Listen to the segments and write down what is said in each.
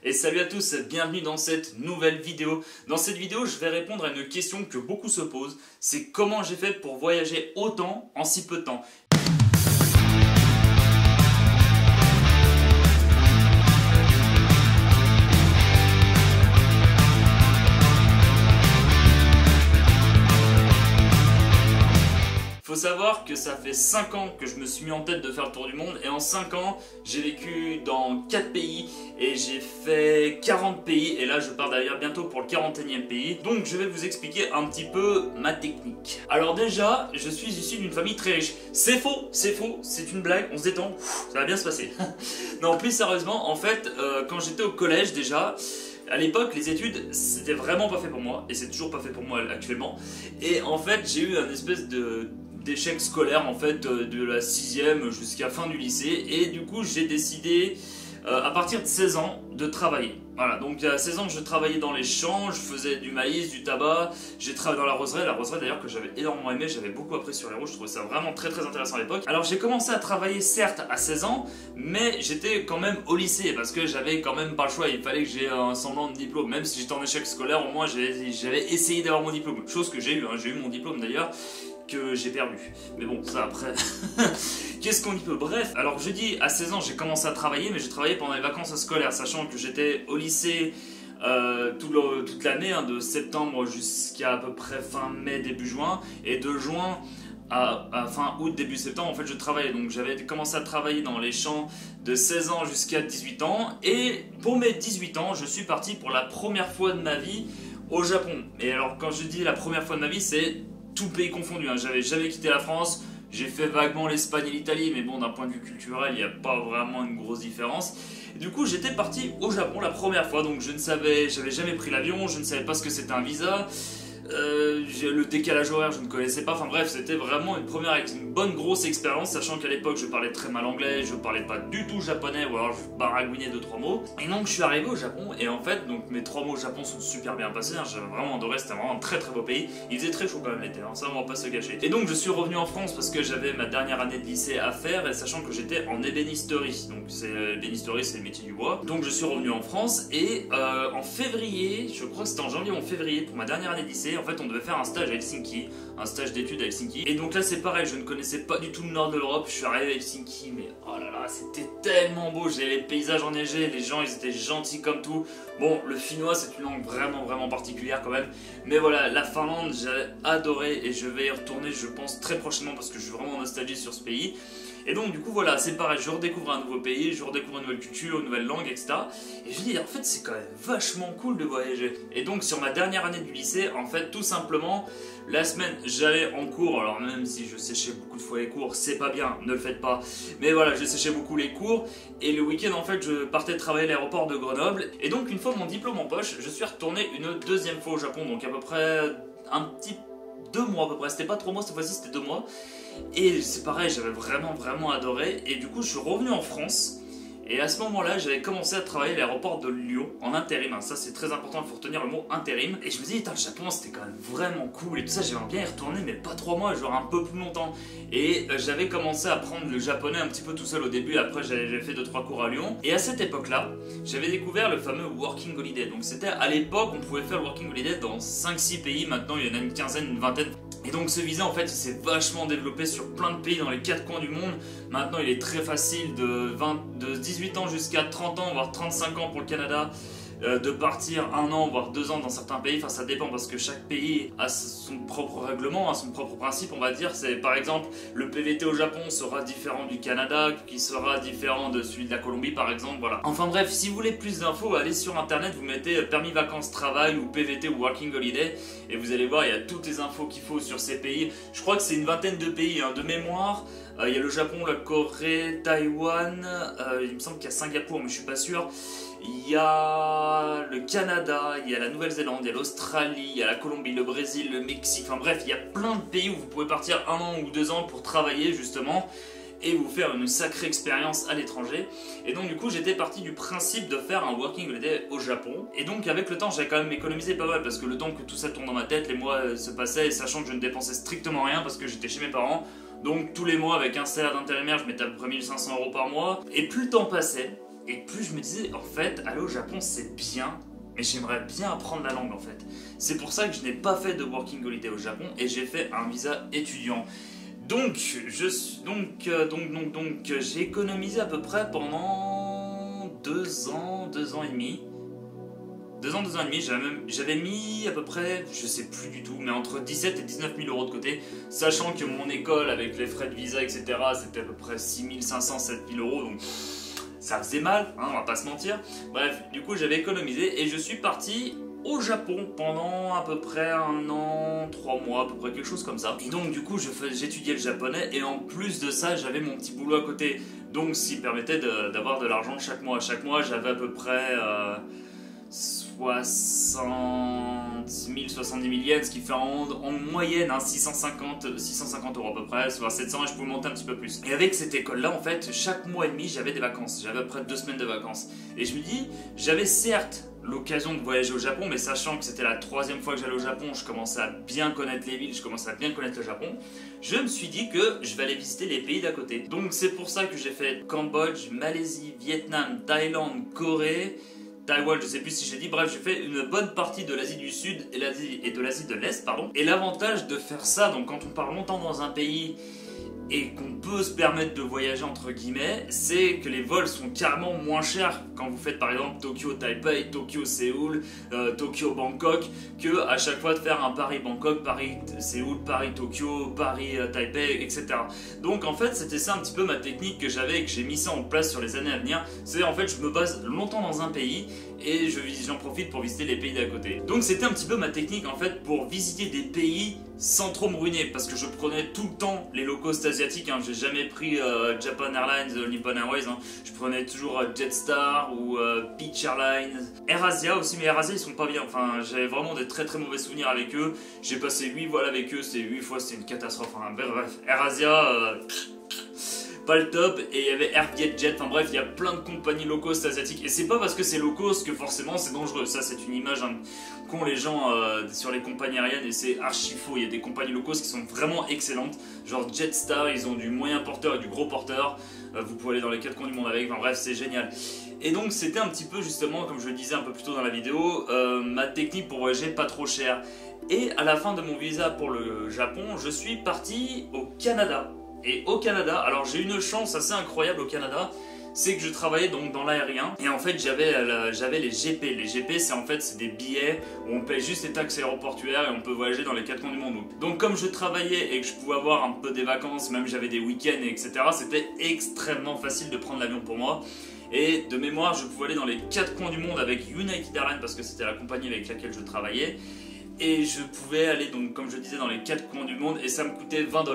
Et salut à tous, bienvenue dans cette nouvelle vidéo. Dans cette vidéo, je vais répondre à une question que beaucoup se posent. C'est comment j'ai fait pour voyager autant en si peu de temps. Faut savoir que ça fait 5 ans que je me suis mis en tête de faire le tour du monde et en 5 ans j'ai vécu dans 4 pays et j'ai fait 40 pays et là je pars d'ailleurs bientôt pour le 41e pays. Donc je vais vous expliquer un petit peu ma technique. Alors déjà, je suis issu d'une famille très riche. C'est faux, c'est une blague, on se détend, ça va bien se passer. Non, plus sérieusement, en fait, quand j'étais au collège déjà, à l'époque, les études, c'était vraiment pas fait pour moi, et c'est toujours pas fait pour moi actuellement. Et en fait, j'ai eu un espèce d'échec scolaire en fait de la 6e jusqu'à fin du lycée, et du coup, j'ai décidé à partir de 16 ans de travailler. Voilà, donc à 16 ans, je travaillais dans les champs, je faisais du maïs, du tabac, j'ai travaillé dans la roseraie d'ailleurs que j'avais énormément aimé, j'avais beaucoup appris sur les rouges, je trouvais ça vraiment très intéressant à l'époque. Alors j'ai commencé à travailler certes à 16 ans, mais j'étais quand même au lycée parce que j'avais quand même pas le choix, il fallait que j'ai un semblant de diplôme, même si j'étais en échec scolaire, au moins j'avais essayé d'avoir mon diplôme, chose que j'ai eu, j'ai eu mon diplôme d'ailleurs, que j'ai perdu. Mais bon, ça après, qu'est-ce qu'on y peut? Bref, alors je dis à 16 ans j'ai commencé à travailler, mais j'ai travaillé pendant les vacances scolaires, sachant que j'étais au lycée toute l'année, de septembre jusqu'à à peu près fin mai, début juin, et de juin à fin août, début septembre, en fait je travaillais. Donc j'avais commencé à travailler dans les champs de 16 ans jusqu'à 18 ans, et pour mes 18 ans, je suis parti pour la première fois de ma vie au Japon. Et alors quand je dis la première fois de ma vie, c'est tout pays confondu, j'avais jamais quitté la France, j'ai fait vaguement l'Espagne et l'Italie, mais bon, d'un point de vue culturel, il n'y a pas vraiment une grosse différence. Et du coup, j'étais parti au Japon la première fois, donc j'avais jamais pris l'avion, je ne savais pas ce que c'était un visa, le décalage horaire, je ne connaissais pas, enfin bref, c'était vraiment une bonne grosse expérience, sachant qu'à l'époque, je parlais très mal anglais, je parlais pas du tout japonais, ou alors je baragouinais 2-3 mots. Et donc, je suis arrivé au Japon, et en fait, donc mes 3 mots au Japon sont super bien passés, j'avais vraiment adoré, c'était vraiment un très beau pays. Il faisait très chaud quand même l'été, ça on va pas se gâcher. Et donc, je suis revenu en France parce que j'avais ma dernière année de lycée à faire, et sachant que j'étais en ébénisterie, donc l'ébénisterie c'est le métier du bois. Donc, je suis revenu en France, et en février, je crois que c'était en janvier ou en février, pour ma dernière année de lycée, en fait on devait faire un stage à Helsinki, un stage d'études à Helsinki. Et donc là c'est pareil, je ne connaissais pas du tout le nord de l'Europe, je suis arrivé à Helsinki, mais oh là là, c'était tellement beau, j'ai les paysages enneigés, les gens ils étaient gentils comme tout. Bon, le finnois c'est une langue vraiment particulière quand même, mais voilà, la Finlande j'ai adoré et je vais y retourner je pense très prochainement parce que je suis vraiment nostalgique sur ce pays. Et donc du coup voilà, c'est pareil, je redécouvre un nouveau pays, je redécouvre une nouvelle culture, une nouvelle langue, etc. Et je me dis en fait c'est quand même vachement cool de voyager. Et donc sur ma dernière année du lycée, en fait tout simplement, la semaine j'allais en cours, alors même si je séchais beaucoup de fois les cours, c'est pas bien, ne le faites pas. Mais voilà, je séchais beaucoup les cours, et le week-end en fait je partais travailler à l'aéroport de Grenoble. Et donc une fois mon diplôme en poche, je suis retourné une deuxième fois au Japon, donc à peu près un petit 2 mois à peu près, c'était pas 3 mois cette fois-ci, c'était 2 mois. Et c'est pareil, j'avais vraiment adoré. Et du coup, je suis revenu en France. Et à ce moment-là, j'avais commencé à travailler à l'aéroport de Lyon en intérim. Ça, c'est très important, il faut retenir le mot intérim. Et je me dis, le Japon, c'était quand même vraiment cool. Et tout ça, j'aimerais bien y retourner, mais pas 3 mois, genre un peu plus longtemps. Et j'avais commencé à apprendre le japonais un petit peu tout seul au début. Après, j'avais fait 2-3 cours à Lyon. Et à cette époque-là, j'avais découvert le fameux Working Holiday. Donc, c'était à l'époque, on pouvait faire le Working Holiday dans 5-6 pays. Maintenant, il y en a une quinzaine, une vingtaine. Et donc ce visa en fait il s'est vachement développé sur plein de pays dans les 4 coins du monde. Maintenant il est très facile de 18 ans jusqu'à 30 ans voire 35 ans pour le Canada de partir 1 an voire 2 ans dans certains pays. Enfin ça dépend parce que chaque pays a son propre règlement, a son propre principe on va dire. C'est par exemple le PVT au Japon sera différent du Canada, qui sera différent de celui de la Colombie par exemple, voilà. Enfin bref, si vous voulez plus d'infos, allez sur internet, vous mettez permis vacances travail ou PVT ou Working Holiday et vous allez voir il y a toutes les infos qu'il faut sur ces pays. Je crois que c'est une vingtaine de pays de mémoire. Il y a le Japon, la Corée, Taïwan, il me semble qu'il y a Singapour mais je suis pas sûr. Il y a le Canada, il y a la Nouvelle-Zélande, il y a l'Australie, il y a la Colombie, le Brésil, le Mexique, enfin bref, il y a plein de pays où vous pouvez partir 1 an ou 2 ans pour travailler justement et vous faire une sacrée expérience à l'étranger. Et donc du coup j'étais parti du principe de faire un Working Holiday au Japon. Et donc avec le temps j'avais quand même économisé pas mal parce que le temps que tout ça tourne dans ma tête, les mois se passaient et sachant que je ne dépensais strictement rien parce que j'étais chez mes parents. Donc tous les mois avec un salaire d'intérimaire je mettais à peu près 1500 € par mois. Et plus le temps passait, Et plus je me disais, en fait, aller au Japon c'est bien, mais j'aimerais bien apprendre la langue en fait. C'est pour ça que je n'ai pas fait de working holiday au Japon et j'ai fait un visa étudiant. Donc, j'ai économisé à peu près pendant 2 ans, 2 ans et demi. 2 ans et demi, j'avais mis à peu près, je sais plus du tout, mais entre 17 et 19 000 euros de côté, sachant que mon école avec les frais de visa, etc., c'était à peu près 6 500, 7 000 euros, donc ça faisait mal, hein, on va pas se mentir. Bref, du coup j'avais économisé et je suis parti au Japon pendant à peu près 1 an, 3 mois, à peu près quelque chose comme ça. Et donc du coup j'étudiais le japonais et en plus de ça j'avais mon petit boulot à côté. Donc ce qui permettait d'avoir de l'argent chaque mois. Chaque mois j'avais à peu près 60 000, 70 000 yens, ce qui fait en moyenne 650 euros à peu près, soit 700 et je pouvais monter un petit peu plus. Et avec cette école-là, en fait, chaque mois et demi, j'avais des vacances. J'avais à peu près 2 semaines de vacances. Et je me dis, j'avais certes l'occasion de voyager au Japon, mais sachant que c'était la 3e fois que j'allais au Japon, je commençais à bien connaître les villes, je commençais à bien connaître le Japon, je me suis dit que je vais aller visiter les pays d'à côté. Donc c'est pour ça que j'ai fait Cambodge, Malaisie, Vietnam, Thaïlande, Corée, Taïwan, je sais plus si j'ai dit, bref, j'ai fait une bonne partie de l'Asie du Sud et de l'Asie de l'Est, pardon. Et l'avantage de faire ça, donc quand on part longtemps dans un pays et qu'on peut se permettre de voyager entre guillemets, c'est que les vols sont carrément moins chers quand vous faites par exemple Tokyo-Taipei, Tokyo-Séoul, Tokyo-Bangkok, que à chaque fois de faire un Paris-Bangkok, Paris-Séoul, Paris-Tokyo, Paris-Taipei, etc. Donc en fait c'était ça un petit peu ma technique que j'avais et que j'ai mis ça en place sur les années à venir. C'est en fait je me base longtemps dans un pays et j'en profite pour visiter les pays d'à côté. Donc c'était un petit peu ma technique en fait pour visiter des pays sans trop me ruiner, parce que je prenais tout le temps les low cost asiatiques, hein. J'ai jamais pris Japan Airlines, Nippon Airways, hein. Je prenais toujours Jetstar ou Peach Airlines, AirAsia aussi, mais AirAsia ils sont pas bien, enfin j'avais vraiment des très très mauvais souvenirs avec eux. J'ai passé 8 vols avec eux, c'est 8 fois, c'était une catastrophe, hein. Bref, AirAsia pas le top, et il y avait Air Vietjet, enfin bref, il y a plein de compagnies low cost asiatiques, et c'est pas parce que c'est low cost que forcément c'est dangereux, ça c'est une image qu'ont les gens sur les compagnies aériennes, et c'est archi faux. Il y a des compagnies low cost qui sont vraiment excellentes, genre Jetstar, ils ont du moyen porteur et du gros porteur, vous pouvez aller dans les 4 coins du monde avec, enfin bref, c'est génial. Et donc c'était un petit peu justement, comme je le disais un peu plus tôt dans la vidéo, ma technique pour voyager pas trop cher. Et à la fin de mon visa pour le Japon, je suis parti au Canada. Et au Canada, alors j'ai une chance assez incroyable au Canada, c'est que je travaillais donc dans l'aérien et en fait j'avais les GP. Les GP c'est des billets où on paye juste les taxes aéroportuaires et on peut voyager dans les 4 coins du monde. Donc comme je travaillais et que je pouvais avoir un peu des vacances, même j'avais des week-ends etc, c'était extrêmement facile de prendre l'avion pour moi. Et de mémoire je pouvais aller dans les 4 coins du monde avec United Airlines parce que c'était la compagnie avec laquelle je travaillais. Et je pouvais aller donc comme je disais dans les 4 coins du monde et ça me coûtait 20 $.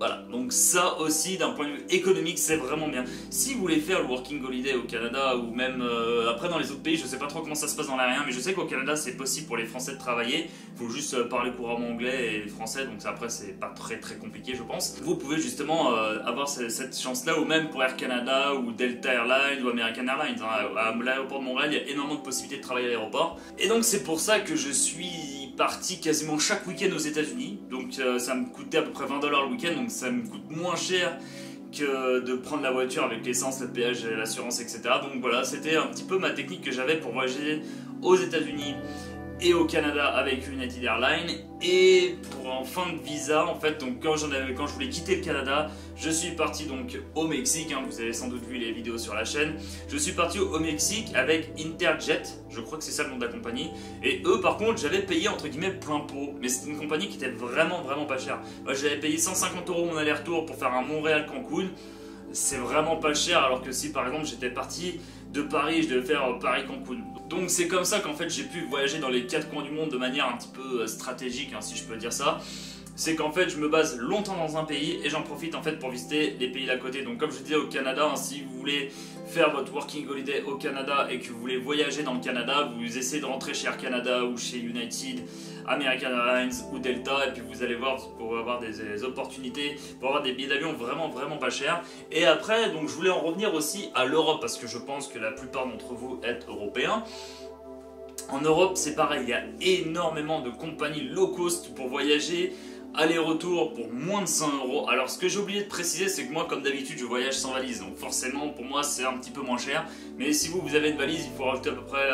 Voilà, donc ça aussi d'un point de vue économique c'est vraiment bien. Si vous voulez faire le working holiday au Canada ou même après dans les autres pays, je sais pas trop comment ça se passe dans l'aérien, mais je sais qu'au Canada c'est possible pour les Français de travailler. Il faut juste parler couramment anglais et français, donc ça, après c'est pas très compliqué je pense. Vous pouvez justement avoir cette chance là, ou même pour Air Canada ou Delta Airlines ou American Airlines, hein. À l'aéroport de Montréal il y a énormément de possibilités de travailler à l'aéroport. Et donc c'est pour ça que je suis parti quasiment chaque week-end aux États-Unis. Donc ça me coûtait à peu près 20 $ le week-end, donc ça me coûte moins cher que de prendre la voiture avec l'essence, le péage, l'assurance, etc. Donc voilà, c'était un petit peu ma technique que j'avais pour voyager aux États-Unis et au Canada avec United Airlines. Et pour en fin de visa, en fait, donc quand je voulais quitter le Canada, je suis parti donc au Mexique, hein, vous avez sans doute vu les vidéos sur la chaîne. Je suis parti au Mexique avec Interjet, je crois que c'est ça le nom de la compagnie. Et eux par contre j'avais payé entre guillemets plein pot, mais c'était une compagnie qui était vraiment pas chère. Moi j'avais payé 150 € mon aller-retour pour faire un Montréal-Cancun. C'est vraiment pas cher, alors que si par exemple j'étais parti de Paris, je devais faire Paris-Cancun. Donc c'est comme ça qu'en fait j'ai pu voyager dans les 4 coins du monde de manière un petit peu stratégique, hein, si je peux dire ça. C'est qu'en fait je me base longtemps dans un pays et j'en profite en fait pour visiter les pays d'à côté. Donc comme je disais au Canada, hein, si vous voulez faire votre working holiday au Canada et que vous voulez voyager dans le Canada, vous essayez de rentrer chez Air Canada ou chez United, American Airlines ou Delta, et puis vous allez voir pour avoir des opportunités, pour avoir des billets d'avion vraiment pas chers. Et après donc je voulais en revenir aussi à l'Europe parce que je pense que la plupart d'entre vous êtes européens. En Europe c'est pareil, il y a énormément de compagnies low cost pour voyager aller-retour pour moins de 100 €. Alors ce que j'ai oublié de préciser, c'est que moi comme d'habitude je voyage sans valise, donc forcément pour moi c'est un petit peu moins cher. Mais si vous avez une valise, il faut rajouter à peu près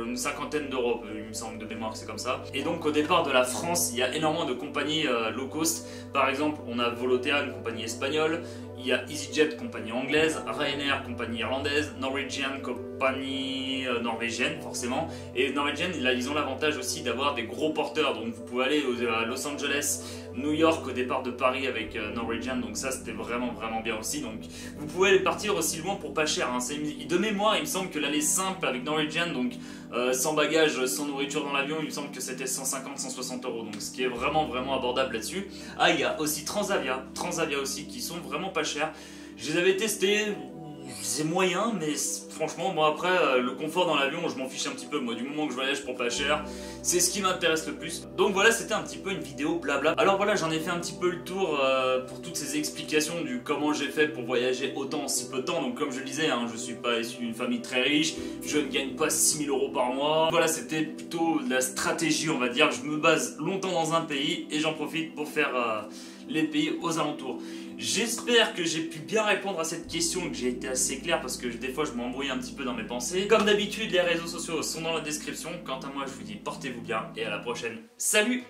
une cinquantaine d'euros, il me semble de mémoire que c'est comme ça. Et donc au départ de la France, il y a énormément de compagnies low cost. Par exemple, on a Volotea, une compagnie espagnole. Il y a EasyJet, compagnie anglaise, Ryanair, compagnie irlandaise, Norwegian, compagnie norvégienne forcément. Et Norwegian, là, ils ont l'avantage aussi d'avoir des gros porteurs. Donc vous pouvez aller à Los Angeles, New York au départ de Paris avec Norwegian. Donc ça, c'était vraiment bien aussi. Donc vous pouvez aller partir aussi loin pour pas cher. Hein. De mémoire, il me semble que l'aller simple avec Norwegian, donc sans bagages, sans nourriture dans l'avion, il me semble que c'était 150-160 €. Donc ce qui est vraiment abordable là-dessus. Ah, il y a aussi Transavia aussi qui sont vraiment pas chers. Je les avais testés, c'est moyen, mais franchement, moi après, le confort dans l'avion, je m'en fiche un petit peu. Moi, du moment que je voyage pour pas cher, c'est ce qui m'intéresse le plus. Donc voilà, c'était un petit peu une vidéo blabla. Alors voilà, j'en ai fait un petit peu le tour pour toutes ces explications du comment j'ai fait pour voyager autant en si peu de temps. Donc comme je le disais, hein, je suis pas issu d'une famille très riche, je ne gagne pas 6 000 € par mois. Voilà, c'était plutôt de la stratégie, on va dire. Je me base longtemps dans un pays et j'en profite pour faire les pays aux alentours. J'espère que j'ai pu bien répondre à cette question et que j'ai été assez clair parce que des fois je m'embrouille un petit peu dans mes pensées. Comme d'habitude, les réseaux sociaux sont dans la description. Quant à moi, je vous dis portez-vous bien et à la prochaine. Salut!